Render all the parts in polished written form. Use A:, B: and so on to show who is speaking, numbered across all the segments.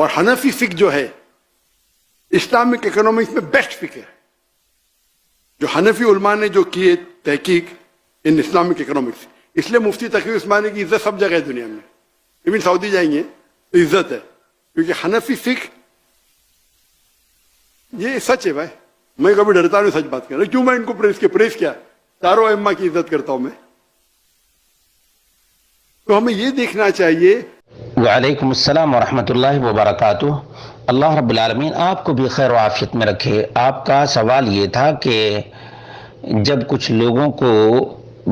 A: اور حنفی فقہ جو ہے اسلامک اکنامکس میں بیسٹ فقہ ہے. جو حنفی علماء نے جو کیے تحقیق ان اسلامک اکنامکس، اس لیے مفتی تقی عثمانی کی عزت سب جگہ ہے دنیا میں. ایون سعودی جائیں گے تو عزت ہے، کیونکہ حنفی فقہ یہ سچ ہے. بھائی میں کبھی ڈرتا نہیں سچ بات کرنا، کیوں میں ان کو پریس کیا، چاروں ائمہ کی عزت کرتا ہوں میں. تو ہمیں یہ دیکھنا چاہیے.
B: وعلیکم السلام ورحمۃ اللہ وبرکاتہ. اللہ رب العالمین آپ کو بھی خیر و عافیت میں رکھے. آپ کا سوال یہ تھا کہ جب کچھ لوگوں کو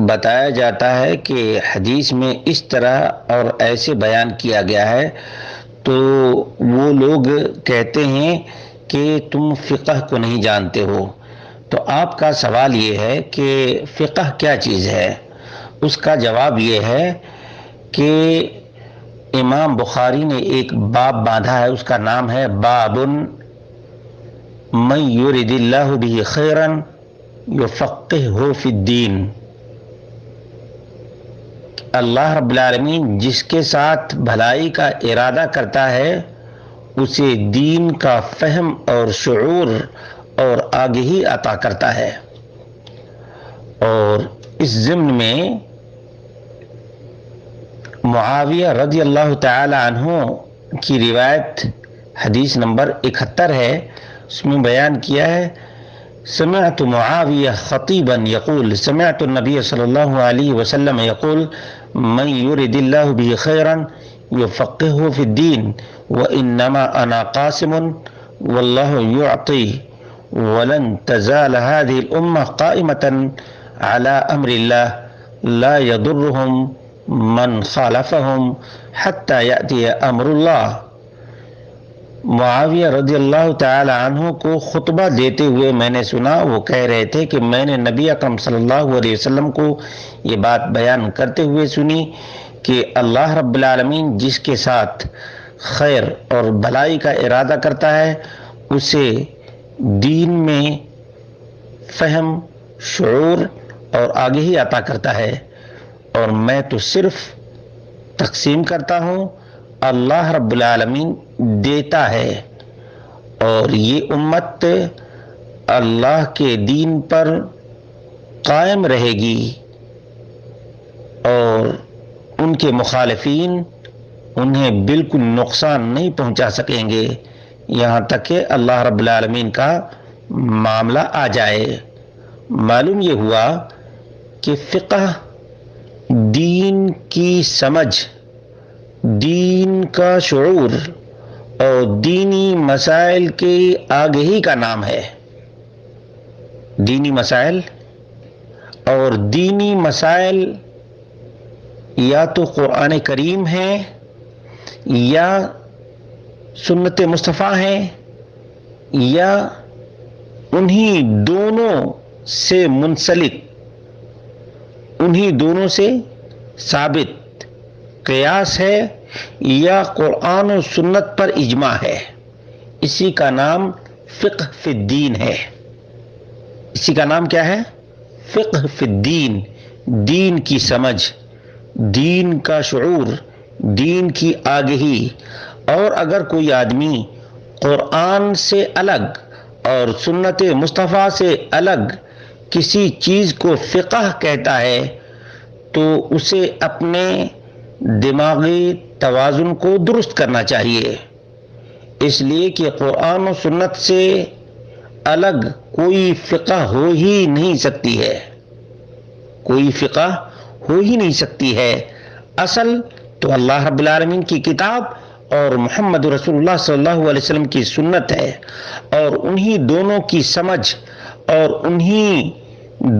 B: بتایا جاتا ہے کہ حدیث میں اس طرح اور ایسے بیان کیا گیا ہے تو وہ لوگ کہتے ہیں کہ تم فقہ کو نہیں جانتے ہو. تو آپ کا سوال یہ ہے کہ فقہ کیا چیز ہے؟ اس کا جواب یہ ہے کہ امام بخاری نے ایک باب باندھا ہے، اس کا نام ہے باب من یرد اللہ بہ خیرا یفقہہ فی الدین. اللہ رب العالمین جس کے ساتھ بھلائی کا ارادہ کرتا ہے اسے دین کا فہم اور شعور اور آگہی عطا کرتا ہے. اور اس ضمن میں معاویہ رضی اللہ تعالی عنہ کی روایت حدیث نمبر 71 ہے، اس میں بیان کیا ہے سمعت معاویہ خطیبا یقول سمعت النبی صلی اللہ علیہ وسلم یقول من یرد اللہ بہ خیرا یفقہہ فی الدین وانما انا قاسم واللہ یعطی ولن تزال هذه الامہ قائمة على امر اللہ لا يضرهم من خالفهم حتى یأتی امر اللہ. معاویہ رضی اللہ تعالی عنہ کو خطبہ دیتے ہوئے میں نے سنا، وہ کہہ رہے تھے کہ میں نے نبی اکرم صلی اللہ علیہ وسلم کو یہ بات بیان کرتے ہوئے سنی کہ اللہ رب العالمین جس کے ساتھ خیر اور بھلائی کا ارادہ کرتا ہے اسے دین میں فہم، شعور اور آگہی عطا کرتا ہے، اور میں تو صرف تقسیم کرتا ہوں، اللہ رب العالمین دیتا ہے. اور یہ امت اللہ کے دین پر قائم رہے گی اور ان کے مخالفین انہیں بالکل نقصان نہیں پہنچا سکیں گے یہاں تک کہ اللہ رب العالمین کا معاملہ آ جائے. معلوم یہ ہوا کہ فقہ دین کی سمجھ، دین کا شعور اور دینی مسائل کی آگہی کا نام ہے. دینی مسائل اور دینی مسائل یا تو قرآن کریم ہیں یا سنت مصطفیٰ ہیں یا انہی دونوں سے منسلک، انہی دونوں سے ثابت قیاس ہے یا قرآن و سنت پر اجماع ہے. اسی کا نام فقہ فی الدین ہے. اسی کا نام کیا ہے؟ فقہ فی الدین. دین کی سمجھ، دین کا شعور، دین کی آگہی. اور اگر کوئی آدمی قرآن سے الگ اور سنت مصطفیٰ سے الگ کسی چیز کو فقہ کہتا ہے تو اسے اپنے دماغی توازن کو درست کرنا چاہیے، اس لیے کہ قرآن و سنت سے الگ کوئی فقہ ہو ہی نہیں سکتی ہے. کوئی فقہ ہو ہی نہیں سکتی ہے. اصل تو اللہ رب العالمین کی کتاب اور محمد رسول اللہ صلی اللہ علیہ وسلم کی سنت ہے، اور انہی دونوں کی سمجھ اور انہی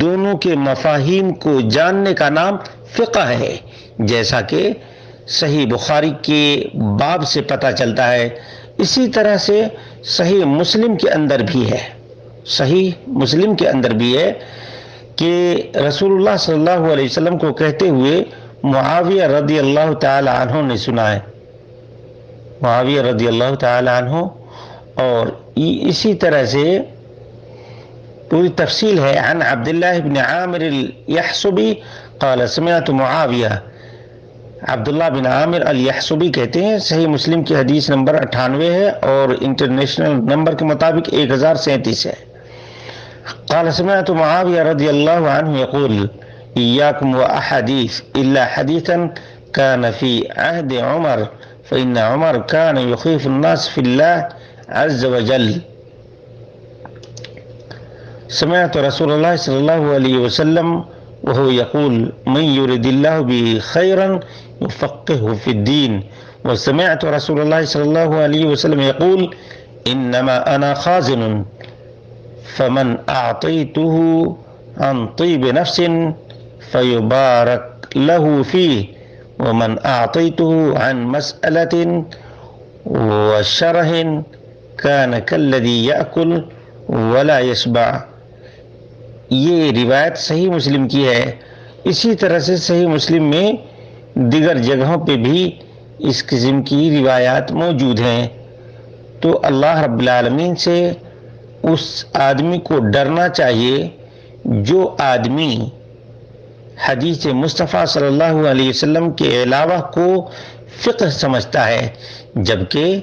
B: دونوں کے مفاہیم کو جاننے کا نام فقہ ہے. جیسا کہ صحیح بخاری کے باب سے پتہ چلتا ہے، اسی طرح سے صحیح مسلم کے اندر بھی ہے. صحیح مسلم کے اندر بھی ہے کہ رسول اللہ صلی اللہ علیہ وسلم کو کہتے ہوئے معاویہ رضی اللہ تعالی عنہ نے سنا ہے. معاویہ رضی اللہ تعالی عنہ. اور اسی طرح سے پوری تفصیل ہے. عن عبداللہ بن عامر الیحصبی قال سمعت معاویہ عبداللہ بن عامر الیحسبی کہتے ہیں، صحیح مسلم کی حدیث نمبر 98 ہے اور انٹرنیشنل نمبر کے مطابق 1037 ہے۔ قال سمعت معاویہ رضی اللہ عنہ یقول ایاکم واحادیث الا حدیثا كان في عهد عمر فإن عمر كان يخيف الناس في الله عز وجل۔ سمعت رسول الله صلى الله عليه وسلم وهو يقول من يرد الله به خيرا يفقهه في الدين، وسمعت رسول الله صلى الله عليه وسلم يقول إنما أنا خازن فمن أعطيته عن طيب نفس فيبارك له فيه ومن أعطيته عن مسألة وشره كان كالذي يأكل ولا يشبع۔ یہ روایت صحیح مسلم کی ہے۔ اسی طرح سے صحیح مسلم میں دیگر جگہوں پہ بھی اس قسم کی روایات موجود ہیں۔ تو اللہ رب العالمین سے اس آدمی کو ڈرنا چاہیے جو آدمی حدیث مصطفیٰ صلی اللہ علیہ وسلم کے علاوہ کو فقہ سمجھتا ہے، جبکہ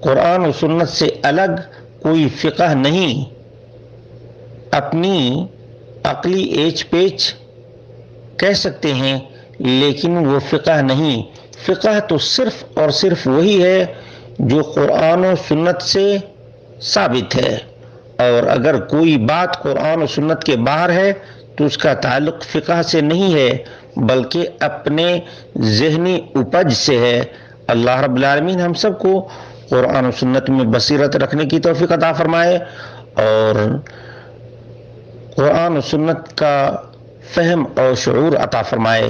B: قرآن و سنت سے الگ کوئی فقہ نہیں۔ اپنی عقلی ایچ پیچ کہہ سکتے ہیں لیکن وہ فقہ نہیں۔ فقہ تو صرف اور صرف وہی ہے جو قرآن و سنت سے ثابت ہے، اور اگر کوئی بات قرآن و سنت کے باہر ہے تو اس کا تعلق فقہ سے نہیں ہے بلکہ اپنے ذہنی اپج سے ہے۔ اللہ رب العالمین ہم سب کو قرآن و سنت میں بصیرت رکھنے کی توفیق عطا فرمائے اور قرآن و سنت کا فہم اور شعور عطا فرمائے۔